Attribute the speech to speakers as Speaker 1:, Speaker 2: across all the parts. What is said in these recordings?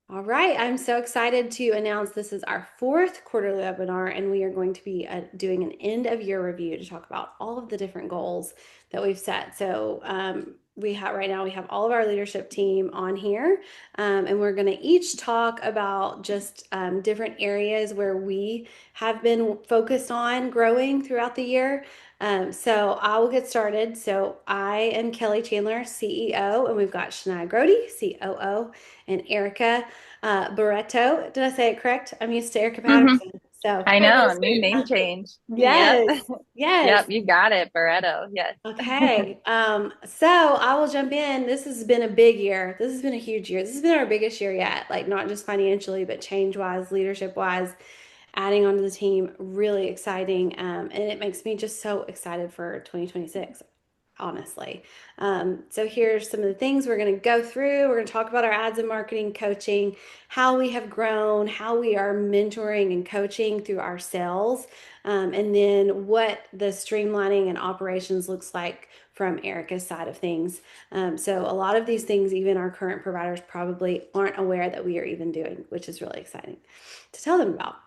Speaker 1: All right, I'm so excited to announce this is our fourth quarterly webinar, and we are going to be doing an end of year review to talk about all of the different goals that we've set. So we have right now we have all of our leadership team on here, and we're going to each talk about just different areas where we have been focused on growing throughout the year. So I will get started. So I am Kelly Chandler, CEO, and we've got Shania Grody, COO, and Erica Barreto. Did I say it correct? I'm used to Erica
Speaker 2: hmm
Speaker 1: Patterson. So,
Speaker 2: I know, new name change. Yep.
Speaker 1: yes, yes.
Speaker 2: Yep, you got it, Barreto. Yes.
Speaker 1: Okay. So I will jump in. This has been a big year. This has been a huge year. This has been our biggest year yet, like not just financially, but change wise, leadership wise, adding onto the team. Really exciting. And it makes me just so excited for 2026, honestly. So here's some of the things we're going to go through. We're going to talk about our ads and marketing coaching, how we have grown, how we are mentoring and coaching through our sales, and then what the streamlining and operations looks like from Erica's side of things. So a lot of these things, even our current providers probably aren't aware that we are even doing, which is really exciting to tell them about.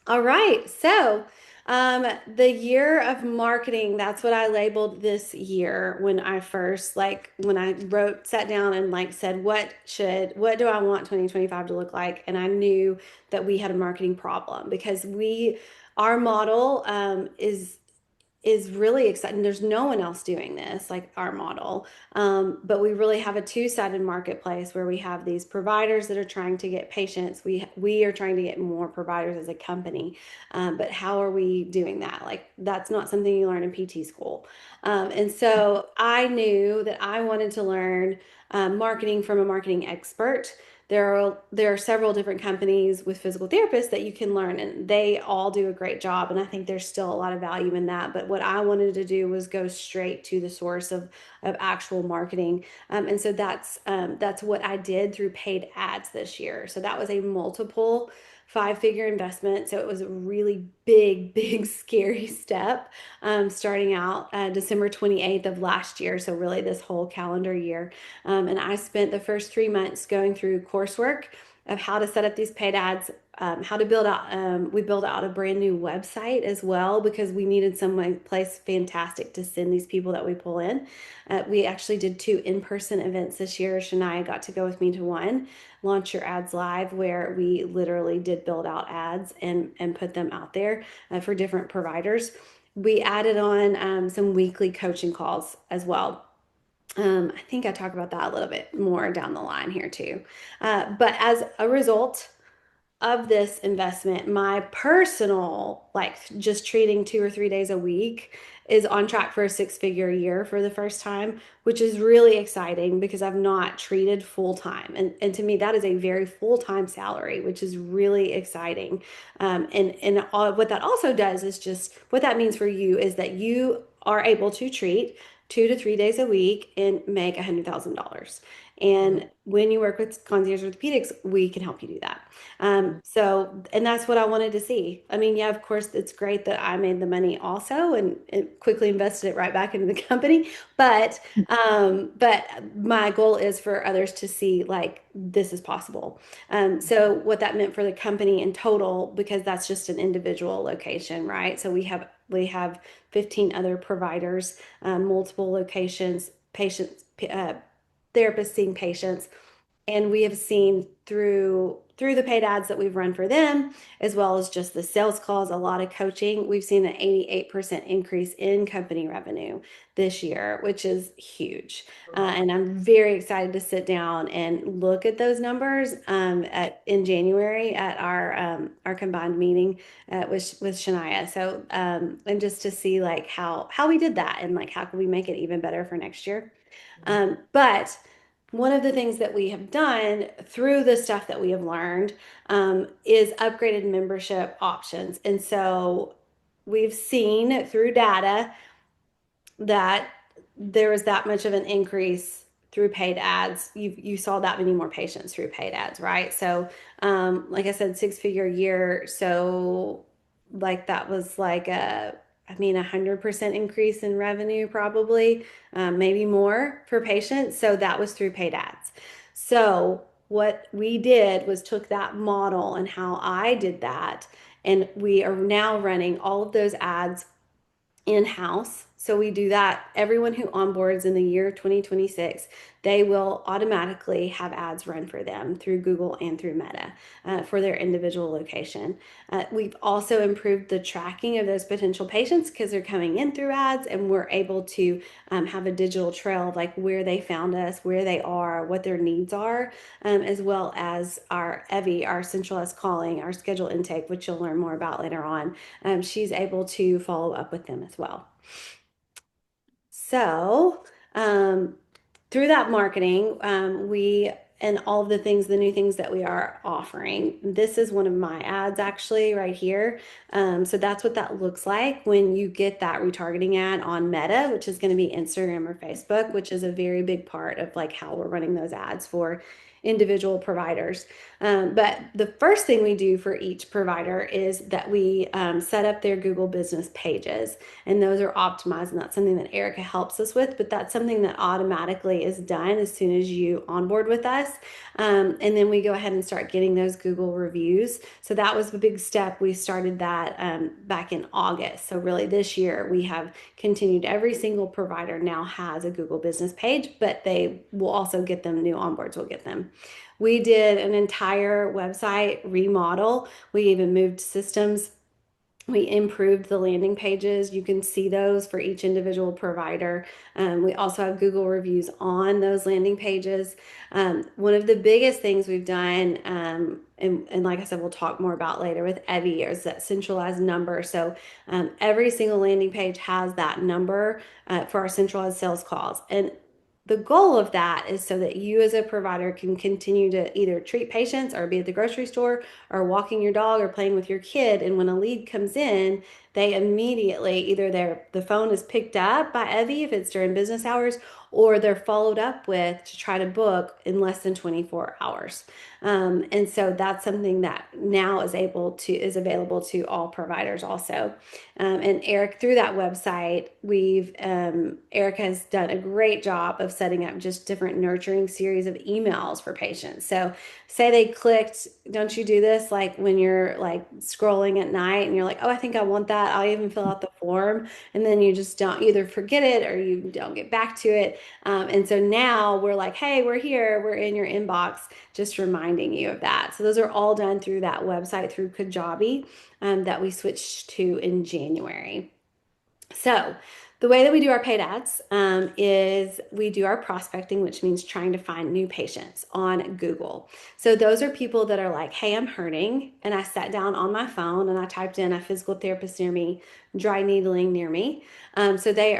Speaker 1: All right. So, the year of marketing, that's what I labeled this year when I first, when I sat down and said, what do I want 2025 to look like? And I knew that we had a marketing problem because our model, is really exciting. There's no one else doing this like our model. But we really have a two-sided marketplace where we have these providers that are trying to get patients. We are trying to get more providers as a company. But how are we doing that? Like that's not something you learn in PT school. And so I knew that I wanted to learn marketing from a marketing expert. There are several different companies with physical therapists that you can learn, and they all do a great job. And I think there's still a lot of value in that. But what I wanted to do was go straight to the source of actual marketing, and so that's what I did through paid ads this year. So that was a multiple five-figure investment. So it was a really big, big, scary step starting out December 28th of last year. So really this whole calendar year. And I spent the first 3 months going through coursework of how to set up these paid ads, how to build out. We built out a brand new website as well because we needed some place fantastic to send these people that we pull in. We actually did two in-person events this year. Shania got to go with me to one, Launch Your Ads Live, where we literally did build out ads and put them out there for different providers. We added on some weekly coaching calls as well. I think I talk about that a little bit more down the line here too. But as a result of this investment, my personal, like just treating 2 or 3 days a week, is on track for a six-figure year for the first time, which is really exciting because I've not treated full time. And to me, that is a very full-time salary, which is really exciting. What that also does is just what that means for you is that you are able to treat 2 to 3 days a week and make $100,000. And when you work with Concierge Orthopedics, we can help you do that. And that's what I wanted to see. I mean, yeah, of course, it's great that I made the money also and quickly invested it right back into the company. But my goal is for others to see like this is possible. So what that meant for the company in total, because that's just an individual location, right? So we have 15 other providers, multiple locations, patients, therapists seeing patients, and we have seen through the paid ads that we've run for them as well as just the sales calls, a lot of coaching, we've seen an 88% increase in company revenue this year, which is huge. And I'm very excited to sit down and look at those numbers in January at our combined meeting with Shania. So and just to see like how we did that and like how can we make it even better for next year. But one of the things that we have done through the stuff that we have learned is upgraded membership options. And so we've seen through data that there was that much of an increase through paid ads. You saw that many more patients through paid ads, right? So, like I said, six-figure year. So, like that was like I mean, 100% increase in revenue, probably, maybe more per patient. So that was through paid ads. So what we did was took that model and how I did that, and we are now running all of those ads in-house. So we do that. Everyone who onboards in the year 2026, they will automatically have ads run for them through Google and through Meta for their individual location. We've also improved the tracking of those potential patients because they're coming in through ads, and we're able to have a digital trail of like where they found us, where they are, what their needs are, as well as our EVI, our centralized calling, our schedule intake, which you'll learn more about later on. She's able to follow up with them as well. So, through that marketing, we and all of the things, the new things that we are offering. This is one of my ads actually right here. So that's what that looks like when you get that retargeting ad on Meta, which is going to be Instagram or Facebook, which is a very big part of like how we're running those ads for individual providers. But the first thing we do for each provider is that we set up their Google business pages, and those are optimized, and that's something that Erica helps us with, but that's something that automatically is done as soon as you onboard with us. And then we go ahead and start getting those Google reviews. So that was the big step. We started that back in August. So really this year we have continued. Every single provider now has a Google business page, but they will also get them, new onboards will get them. We did an entire website remodel. We even moved systems. We improved the landing pages. You can see those for each individual provider. We also have Google reviews on those landing pages. One of the biggest things we've done, and like I said, we'll talk more about later with EVI, is that centralized number. So every single landing page has that number for our centralized sales calls. And the goal of that is so that you as a provider can continue to either treat patients or be at the grocery store or walking your dog or playing with your kid. And when a lead comes in, they immediately either the phone is picked up by EVI if it's during business hours, or they're followed up with to try to book in less than 24 hours. And so that's something that now is available to all providers also. And Eric, through that website, Eric has done a great job of setting up just different nurturing series of emails for patients. So say they clicked, don't you do this like when you're like scrolling at night and you're like, oh, I think I want that. I'll even fill out the form. And then you just don't either forget it or you don't get back to it. And so now we're like, hey, we're here, we're in your inbox, just reminding you of that. So those are all done through that website through Kajabi that we switched to in January. So the way that we do our paid ads is we do our prospecting, which means trying to find new patients on Google. So those are people that are like, hey, I'm hurting. And I sat down on my phone and I typed in a physical therapist near me, dry needling near me. So they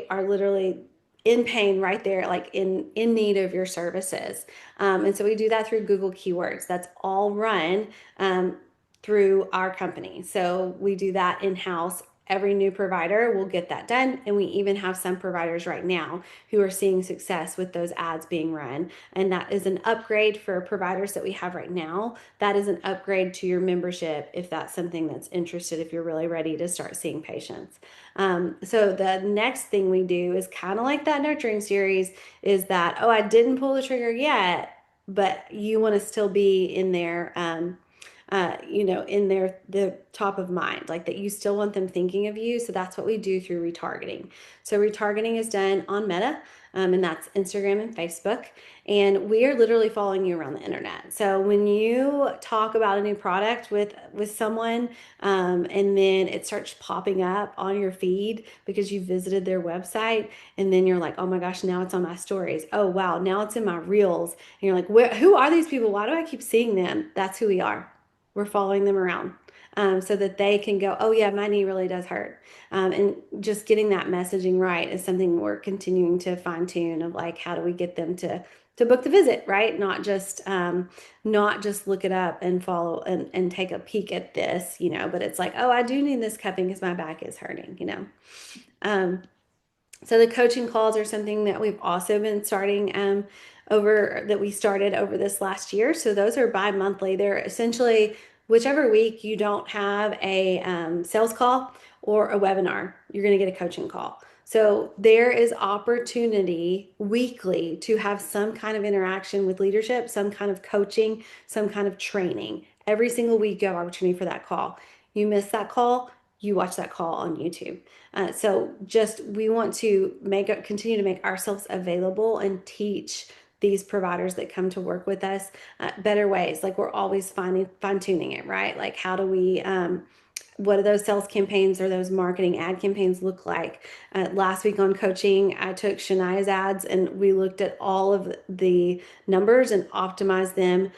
Speaker 1: are literally in pain right there, like in need of your services. And so we do that through Google keywords. That's all run through our company. So we do that in-house. Every new provider will get that done. And we even have some providers right now who are seeing success with those ads being run. And that is an upgrade for providers that we have right now. That is an upgrade to your membership if that's something that's interested, if you're really ready to start seeing patients. So the next thing we do is kind of like that nurturing series is that, oh, I didn't pull the trigger yet, but you want to still be in there. In the top of mind, like that you still want them thinking of you. So that's what we do through retargeting. So retargeting is done on Meta, and that's Instagram and Facebook. And we are literally following you around the internet. So when you talk about a new product with someone, and then it starts popping up on your feed because you visited their website, and then you're like, oh my gosh, now it's on my stories. Oh wow, now it's in my reels. And you're like, who are these people? Why do I keep seeing them? That's who we are. We're following them around so that they can go, oh, yeah, my knee really does hurt. And just getting that messaging right is something we're continuing to fine tune of like, how do we get them to book the visit, right? Not just look it up and follow and take a peek at this, but it's like, oh, I do need this cupping because my back is hurting. So the coaching calls are something that we've also been starting that we started over this last year. So those are bi-monthly. They're essentially whichever week you don't have a sales call or a webinar, you're going to get a coaching call. So there is opportunity weekly to have some kind of interaction with leadership, some kind of coaching, some kind of training. Every single week, you have opportunity for that call. You miss that call, you watch that call on YouTube. So just we want to continue to make ourselves available and teach these providers that come to work with us better ways. Like we're always fine tuning it, right? Like how do we what do those sales campaigns or those marketing ad campaigns look like? Last week on coaching, I took Shania's ads and we looked at all of the numbers and optimized them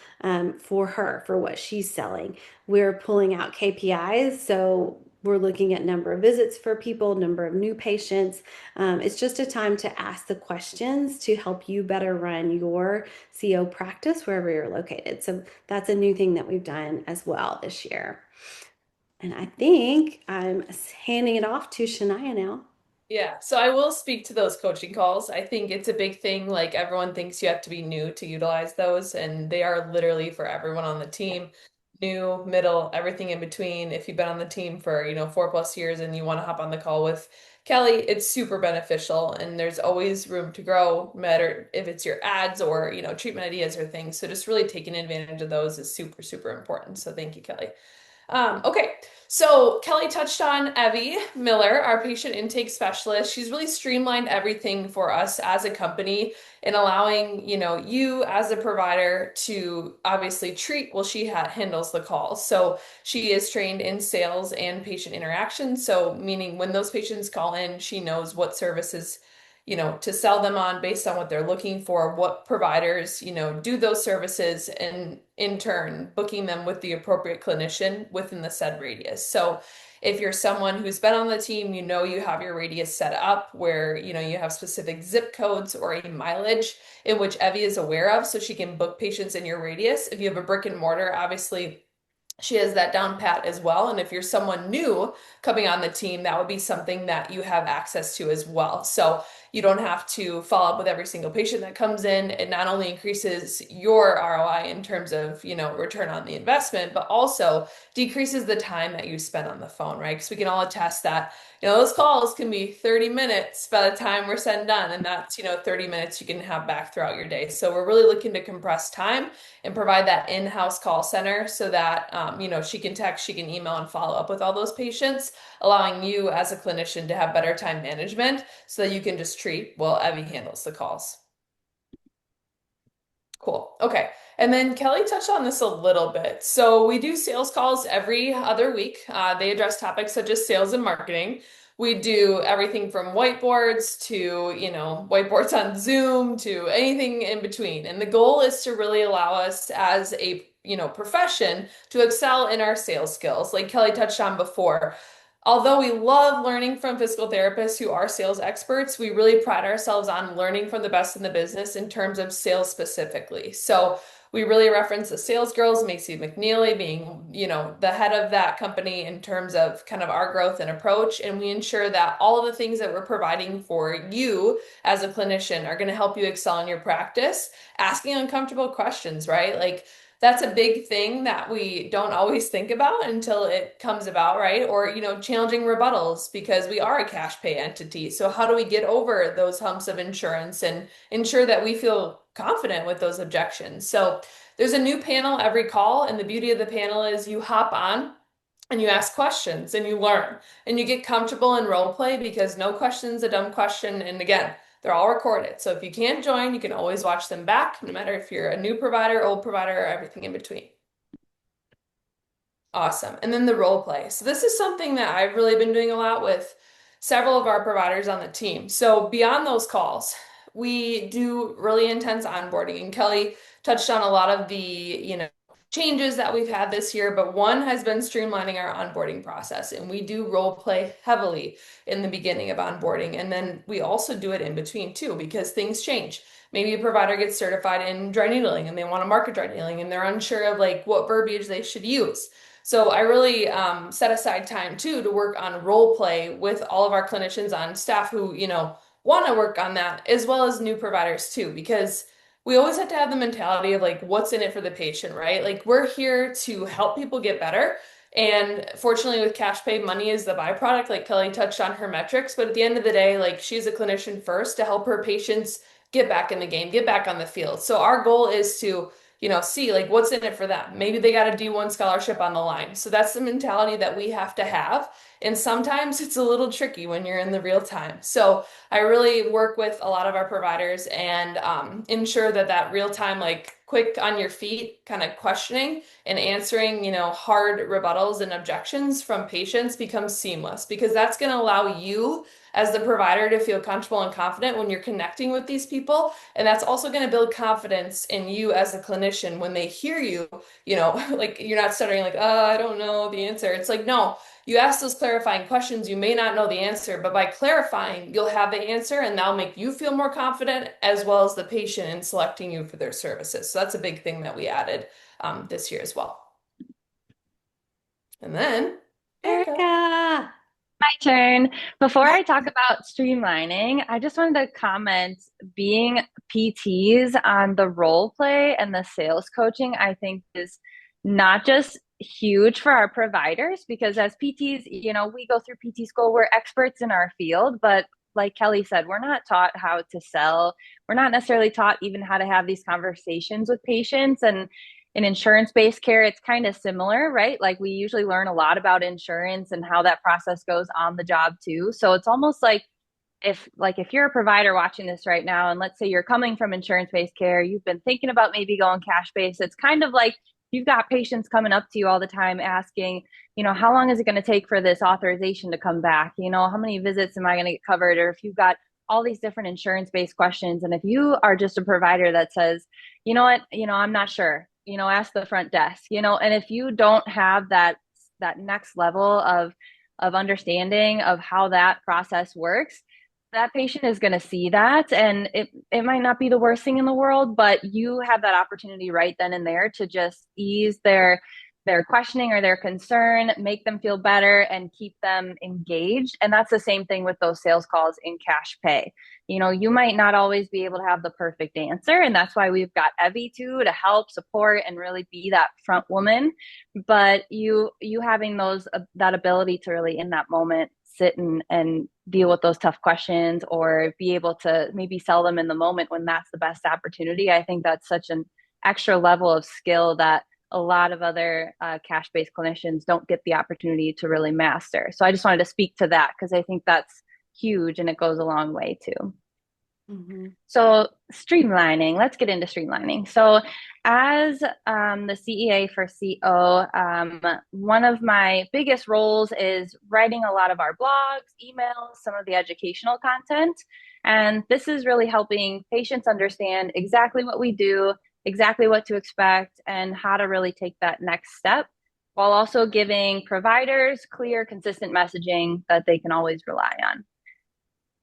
Speaker 1: for her, for what she's selling. We're pulling out KPIs. So we're looking at number of visits for people, number of new patients. It's just a time to ask the questions to help you better run your CO practice wherever you're located. So that's a new thing that we've done as well this year. And I think I'm handing it off to Shania now.
Speaker 3: Yeah, so I will speak to those coaching calls. I think it's a big thing. Like everyone thinks you have to be new to utilize those, and they are literally for everyone on the team, new, middle, everything in between. If you've been on the team for, 4+ years and you want to hop on the call with Kelly, it's super beneficial, and there's always room to grow, no matter if it's your ads or, treatment ideas or things. So just really taking advantage of those is super, super important. So thank you, Kelly. Okay, so Kelly touched on Evie Miller, our patient intake specialist. She's really streamlined everything for us as a company in allowing, you as a provider to obviously treat while she handles the calls. So she is trained in sales and patient interaction. So meaning when those patients call in, she knows what services to sell them on based on what they're looking for, what providers, do those services, and in turn, booking them with the appropriate clinician within the said radius. So if you're someone who's been on the team, you have your radius set up where, you have specific zip codes or a mileage in which Evie is aware of, so she can book patients in your radius. If you have a brick and mortar, obviously she has that down pat as well. And if you're someone new coming on the team, that would be something that you have access to as well. So you don't have to follow up with every single patient that comes in. It not only increases your ROI in terms of, return on the investment, but also decreases the time that you spend on the phone, right? Because we can all attest that, those calls can be 30 minutes by the time we're said and done. And that's, 30 minutes you can have back throughout your day. So we're really looking to compress time and provide that in-house call center so that, she can text, she can email and follow up with all those patients, allowing you as a clinician to have better time management so that you can just treat while Evie handles the calls. Cool. Okay. And then Kelly touched on this a little bit. So we do sales calls every other week. They address topics such as sales and marketing. We do everything from whiteboards to, whiteboards on Zoom to anything in between. And the goal is to really allow us as a, profession to excel in our sales skills, like Kelly touched on before. Although we love learning from physical therapists who are sales experts, we really pride ourselves on learning from the best in the business in terms of sales specifically. So we really reference the sales girls, Macy McNeely being, the head of that company in terms of kind of our growth and approach. And we ensure that all of the things that we're providing for you as a clinician are going to help you excel in your practice, asking uncomfortable questions, right? Like that's a big thing that we don't always think about until it comes about, right? Or, challenging rebuttals because we are a cash pay entity. So how do we get over those humps of insurance and ensure that we feel confident with those objections? So there's a new panel every call, and the beauty of the panel is you hop on and you ask questions and you learn and you get comfortable in role play because no question's a dumb question. And again, they're all recorded. So if you can't join, you can always watch them back, no matter if you're a new provider, old provider, or everything in between. Awesome. And then the role play. So this is something that I've really been doing a lot with several of our providers on the team. So beyond those calls, we do really intense onboarding. And Kelly touched on a lot of the, changes that we've had this year, but one has been streamlining our onboarding process. And we do role play heavily in the beginning of onboarding. And then we also do it in between too, because things change. Maybe a provider gets certified in dry needling and they want to market dry needling and they're unsure of like what verbiage they should use. So I really set aside time too to work on role play with all of our clinicians on staff who, want to work on that, as well as new providers too, because we always have to have the mentality of like, what's in it for the patient, right? Like we're here to help people get better. And fortunately, with cash pay, money is the byproduct, like Kelly touched on her metrics. But at the end of the day, like she's a clinician first to help her patients get back in the game, get back on the field. So our goal is to, see like what's in it for them. Maybe they got a D1 scholarship on the line. So that's the mentality that we have to have. And sometimes it's a little tricky when you're in the real time. So I really work with a lot of our providers and ensure that that real time, like quick on your feet kind of questioning and answering, hard rebuttals and objections from patients becomes seamless because that's going to allow you as the provider to feel comfortable and confident when you're connecting with these people. And that's also going to build confidence in you as a clinician when they hear you, like you're not stuttering like, oh, I don't know the answer. It's like, no, you ask those clarifying questions, you may not know the answer, but by clarifying, you'll have the answer and that'll make you feel more confident as well as the patient in selecting you for their services. So that's a big thing that we added this year as well. And then,
Speaker 1: Erica.
Speaker 2: My turn. Before I talk about streamlining, I just wanted to comment being PTs on the role play and the sales coaching, I think is not just huge for our providers because as PTs, we go through PT school, we're experts in our field, but like Kelly said, we're not taught how to sell. We're not necessarily taught even how to have these conversations with patients. And in insurance-based care, it's kind of similar, right? Like we usually learn a lot about insurance and how that process goes on the job too. So it's almost like if you're a provider watching this right now, and let's say you're coming from insurance-based care, you've been thinking about maybe going cash-based, it's kind of like you've got patients coming up to you all the time asking, how long is it going to take for this authorization to come back? How many visits am I going to get covered? Or if you've got all these different insurance-based questions, and if you are just a provider that says, you know what, I'm not sure, ask the front desk, and if you don't have that next level of understanding of how that process works, that patient is going to see that, and it might not be the worst thing in the world, but you have that opportunity right then and there to just ease their questioning or their concern, make them feel better and keep them engaged. And that's the same thing with those sales calls in cash pay. You might not always be able to have the perfect answer, and that's why we've got Evie too to help support and really be that front woman. But you having that ability to really in that moment sit and deal with those tough questions or be able to maybe sell them in the moment when that's the best opportunity. I think that's such an extra level of skill that a lot of other cash-based clinicians don't get the opportunity to really master. So I just wanted to speak to that because I think that's huge and it goes a long way too.
Speaker 1: Mm-hmm.
Speaker 2: So streamlining, let's get into streamlining. So as the CEA for CO, one of my biggest roles is writing a lot of our blogs, emails, some of the educational content. And this is really helping patients understand exactly what we do, exactly what to expect, and how to really take that next step, while also giving providers clear, consistent messaging that they can always rely on.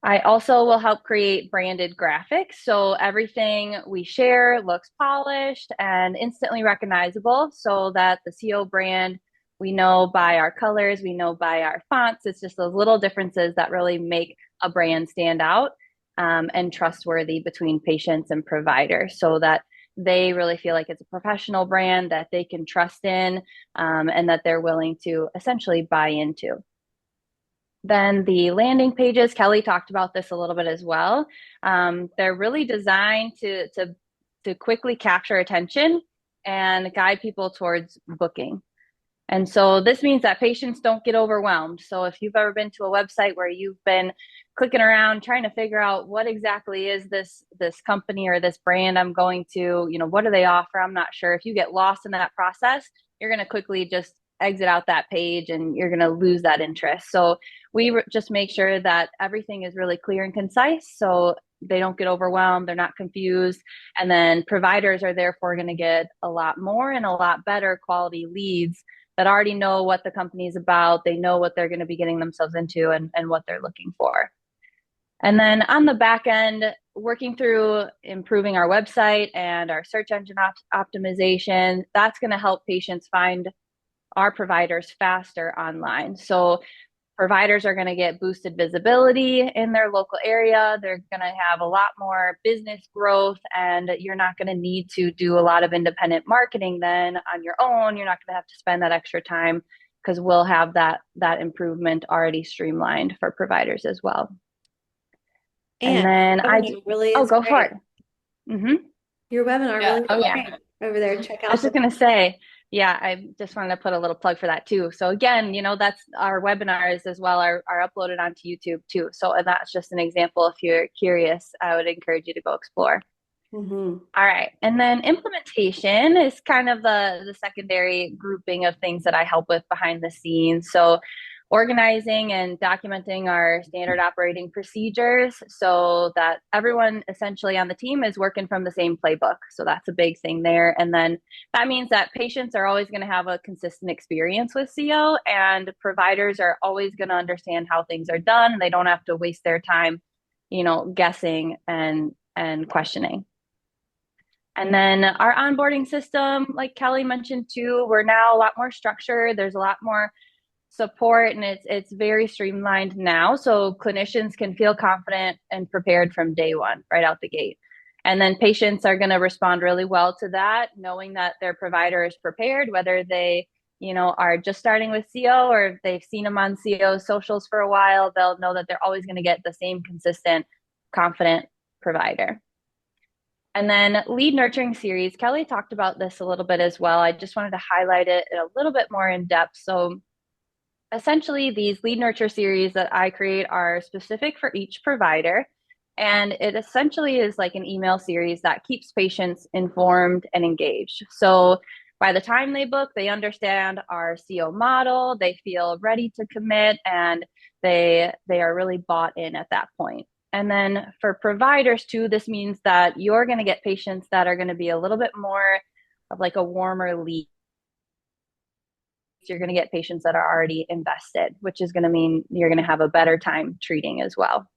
Speaker 2: I also will help create branded graphics so everything we share looks polished and instantly recognizable so that the CO brand, we know by our colors, we know by our fonts. It's just those little differences that really make a brand stand out and trustworthy between patients and providers so that they really feel like it's a professional brand that they can trust in and that they're willing to essentially buy into. Then the landing pages, Kelly talked about this a little bit as well. They're really designed to quickly capture attention and guide people towards booking. And so this means that patients don't get overwhelmed. So if you've ever been to a website where you've been clicking around trying to figure out what exactly is this company or this brand I'm going to, what do they offer? I'm not sure. If you get lost in that process, you're going to quickly just exit out that page and you're going to lose that interest. So we just make sure that everything is really clear and concise so they don't get overwhelmed, they're not confused. And then providers are therefore going to get a lot more and a lot better quality leads that already know what the company is about. They know what they're going to be getting themselves into and what they're looking for. And then on the back end, working through improving our website and our search engine optimization, that's going to help patients find our providers faster online. So providers are going to get boosted visibility in their local area. They're going to have a lot more business growth, and you're not going to need to do a lot of independent marketing then on your own. You're not going to have to spend that extra time because we'll have that improvement already streamlined for providers as well. And then
Speaker 1: really
Speaker 2: oh,
Speaker 1: is
Speaker 2: go
Speaker 1: great.
Speaker 2: for it. Mm-hmm.
Speaker 1: Your webinar really
Speaker 2: Oh,
Speaker 1: is
Speaker 2: yeah.
Speaker 1: great over there. Check out
Speaker 2: I was just going to say, yeah, I just wanted to put a little plug for that too. So again, that's our webinars as well are uploaded onto YouTube too. So that's just an example. If you're curious, I would encourage you to go explore. All right. And then implementation is kind of the secondary grouping of things that I help with behind the scenes. So organizing and documenting our standard operating procedures so that everyone essentially on the team is working from the same playbook. So that's a big thing there. And then that means that patients are always going to have a consistent experience with CO, and providers are always going to understand how things are done. They don't have to waste their time, guessing and questioning. And then our onboarding system, like Kelly mentioned too, we're now a lot more structured. There's a lot more support, and it's very streamlined now. So clinicians can feel confident and prepared from day one, right out the gate. And then patients are going to respond really well to that, knowing that their provider is prepared, whether they, are just starting with CO or if they've seen them on CO socials for a while, they'll know that they're always going to get the same consistent, confident provider. And then lead nurturing series, Kelly talked about this a little bit as well. I just wanted to highlight it a little bit more in depth. So essentially, these lead nurture series that I create are specific for each provider. And it essentially is like an email series that keeps patients informed and engaged. So by the time they book, they understand our CO model, they feel ready to commit, and they are really bought in at that point. And then for providers too, this means that you're going to get patients that are going to be a little bit more of like a warmer lead. You're going to get patients that are already invested, which is going to mean you're going to have a better time treating as well.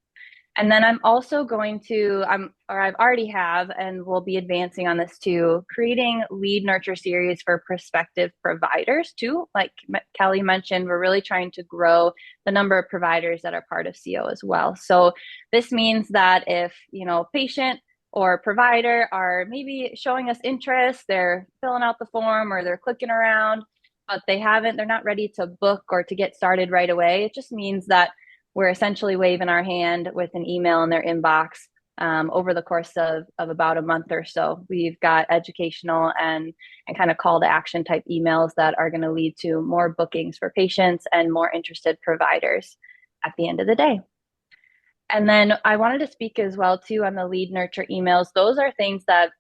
Speaker 2: And then I'm also going to, I've already have, and we'll be advancing on this too, creating lead nurture series for prospective providers too. Like Kelly mentioned, we're really trying to grow the number of providers that are part of CO as well. So this means that if, patient or provider are maybe showing us interest, they're filling out the form or they're clicking around, but they're not ready to book or to get started right away. It just means that we're essentially waving our hand with an email in their inbox over the course of about a month or so. We've got educational and kind of call to action type emails that are going to lead to more bookings for patients and more interested providers at the end of the day. And then I wanted to speak as well too on the lead nurture emails. Those are things that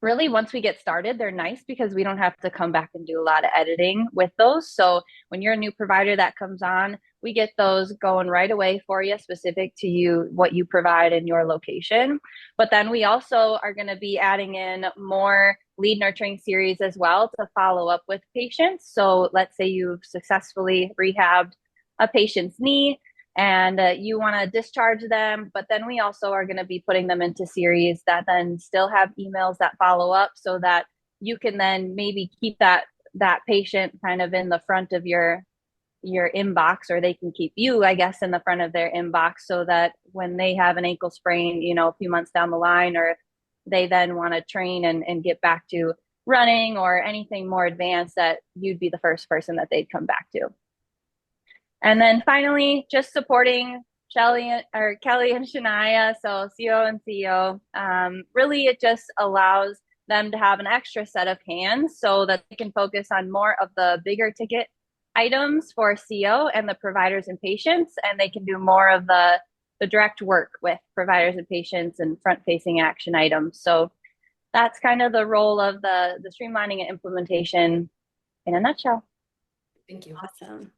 Speaker 2: really, once we get started, they're nice because we don't have to come back and do a lot of editing with those. So when you're a new provider that comes on, we get those going right away for you, specific to you, what you provide in your location. But then we also are going to be adding in more lead nurturing series as well to follow up with patients. So let's say you've successfully rehabbed a patient's knee and you want to discharge them, but then we also are going to be putting them into series that then still have emails that follow up so that you can then maybe keep that patient kind of in the front of your inbox, or they can keep you, I guess, in the front of their inbox so that when they have an ankle sprain, a few months down the line, or they then want to train and get back to running or anything more advanced, that you'd be the first person that they'd come back to. And then finally, just supporting Kelly and Shania, so CO and CEO. Really, it just allows them to have an extra set of hands so that they can focus on more of the bigger ticket items for CO and the providers and patients, and they can do more of the direct work with providers and patients and front-facing action items. So that's kind of the role of the streamlining and implementation in a nutshell.
Speaker 3: Thank you.
Speaker 1: Awesome.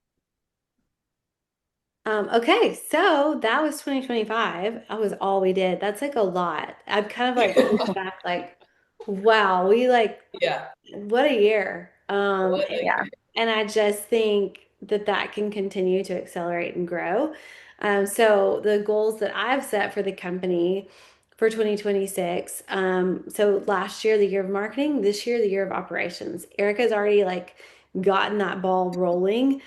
Speaker 1: Okay, so that was 2025. That was all we did. That's like a lot. I'm kind of like looking back, like, wow,
Speaker 3: Yeah.
Speaker 1: what a year.
Speaker 2: Yeah.
Speaker 1: And I just think that can continue to accelerate and grow. So the goals that I've set for the company for 2026. So last year, the year of marketing, this year, the year of operations. Erica's already gotten that ball rolling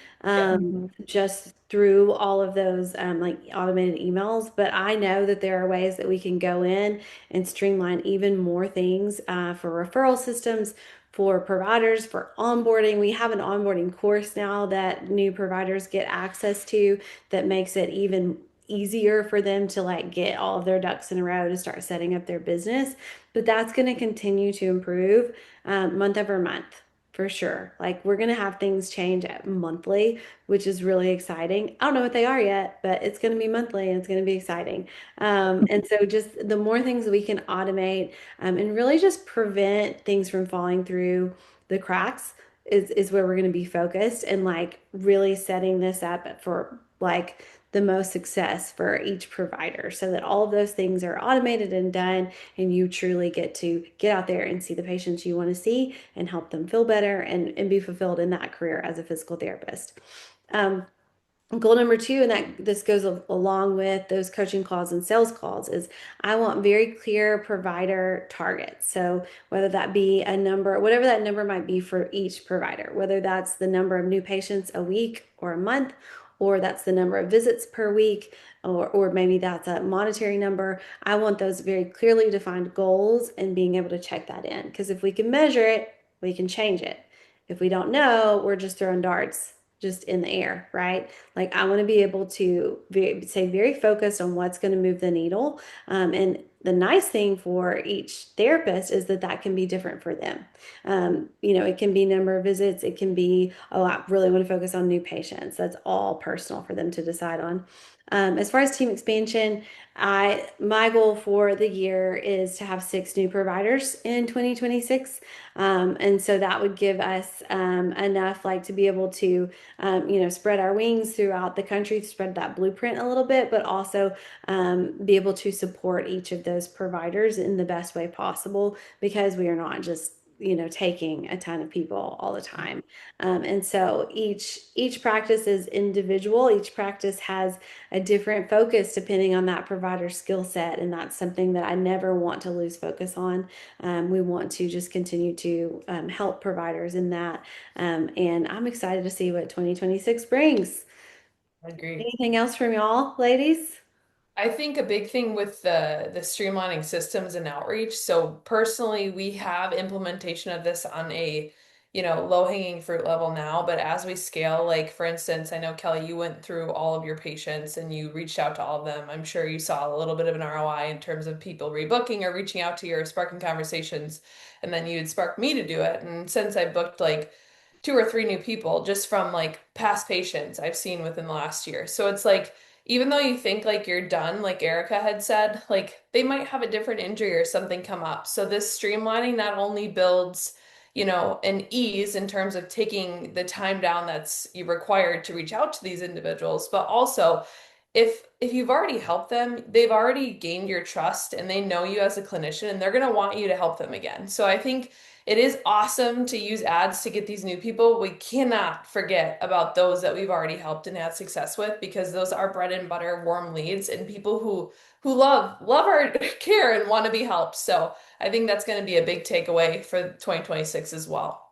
Speaker 1: just through all of those automated emails. But I know that there are ways that we can go in and streamline even more things for referral systems, for providers for onboarding. We have an onboarding course now that new providers get access to that makes it even easier for them to like get all of their ducks in a row to start setting up their business. But that's going to continue to improve month over month for sure. Like we're going to have things change at monthly, which is really exciting. I don't know what they are yet, but it's going to be monthly and it's going to be exciting. And so just the more things we can automate and really just prevent things from falling through the cracks is where we're going to be focused and like really setting this up for like the most success for each provider so that all of those things are automated and done and you truly get to get out there and see the patients you want to see and help them feel better and be fulfilled in that career as a physical therapist. Um, Goal number two, and that this goes along with those coaching calls and sales calls, is I want very clear provider targets. So whether that be a number, whatever that number might be for each provider, whether that's the number of new patients a week or a month, or that's the number of visits per week, or maybe that's a monetary number. I want those very clearly defined goals and being able to check that in. Because if we can measure it, we can change it. If we don't know, we're just throwing darts just in the air, right? Like I want to be able to say very focused on what's going to move the needle. And the nice thing for each therapist is that that can be different for them. It can be number of visits. It can be, oh, I really want to focus on new patients. That's all personal for them to decide on. As far as team expansion, my goal for the year is to have 6 new providers in 2026. And so that would give us enough like to be able to spread our wings throughout the country, spread that blueprint a little bit, but also be able to support each of those providers in the best way possible because we are not just taking a ton of people all the time. And so each practice is individual. Each practice has a different focus depending on that provider skill set, and that's something that I never want to lose focus on. We want to just continue to help providers in that, and I'm excited to see what 2026 brings.
Speaker 3: I agree.
Speaker 1: Anything else from y'all, ladies?
Speaker 3: I think a big thing with the streamlining systems and outreach. So personally, we have implementation of this on a, low-hanging fruit level now, but as we scale, like for instance, I know Kelly, you went through all of your patients and you reached out to all of them. I'm sure you saw a little bit of an ROI in terms of people rebooking or reaching out to you or sparking conversations, and then you'd spark me to do it. And since I booked like 2 or 3 new people just from like past patients I've seen within the last year. So it's like even though you think like you're done, like Erica had said, like they might have a different injury or something come up. So this streamlining not only builds, an ease in terms of taking the time down that's required to reach out to these individuals, but also if you've already helped them, they've already gained your trust and they know you as a clinician and they're going to want you to help them again. So I think it is awesome to use ads to get these new people. We cannot forget about those that we've already helped and had success with because those are bread and butter warm leads and people who love our care and want to be helped. So I think that's going to be a big takeaway for 2026 as well.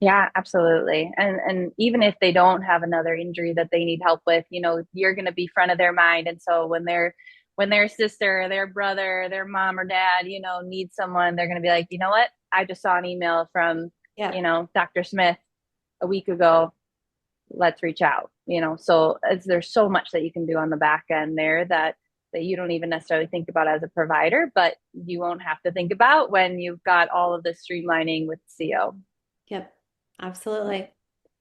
Speaker 2: Yeah, absolutely. And even if they don't have another injury that they need help with, you're going to be front of their mind. And so when their sister, their brother, their mom or dad, needs someone, they're going to be like, you know what? I just saw an email from,
Speaker 1: Yeah.
Speaker 2: Dr. Smith a week ago. Let's reach out. So there's so much that you can do on the back end there that you don't even necessarily think about as a provider, but you won't have to think about when you've got all of this streamlining with CO.
Speaker 1: Yep. Absolutely.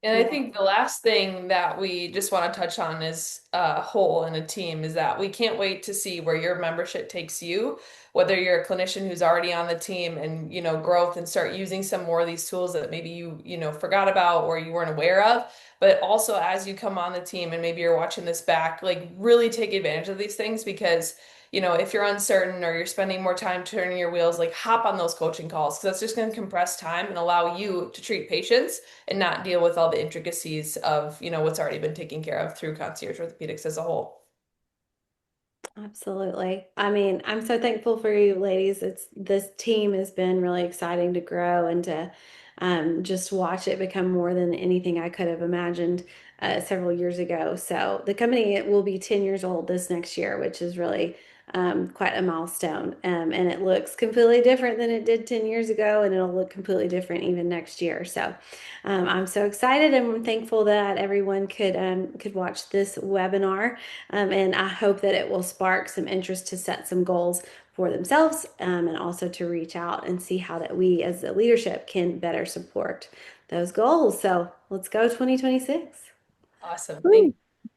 Speaker 3: And I
Speaker 1: Yeah.
Speaker 3: think the last thing that we just want to touch on is a whole in a team is that we can't wait to see where your membership takes you, whether you're a clinician who's already on the team and, growth and start using some more of these tools that maybe you forgot about or you weren't aware of. But also as you come on the team and maybe you're watching this back, like really take advantage of these things because if you're uncertain or you're spending more time turning your wheels, like hop on those coaching calls because that's just going to compress time and allow you to treat patients and not deal with all the intricacies of, what's already been taken care of through concierge orthopedics as a whole.
Speaker 1: Absolutely. I mean, I'm so thankful for you ladies. This team has been really exciting to grow and to just watch it become more than anything I could have imagined several years ago. So the company it will be 10 years old this next year, which is really quite a milestone. And it looks completely different than it did 10 years ago, and it'll look completely different even next year. So I'm so excited, and I'm thankful that everyone could watch this webinar. And I hope that it will spark some interest to set some goals for themselves, and also to reach out and see how that we as a leadership can better support those goals. So let's go 2026.
Speaker 3: Awesome.
Speaker 2: Woo.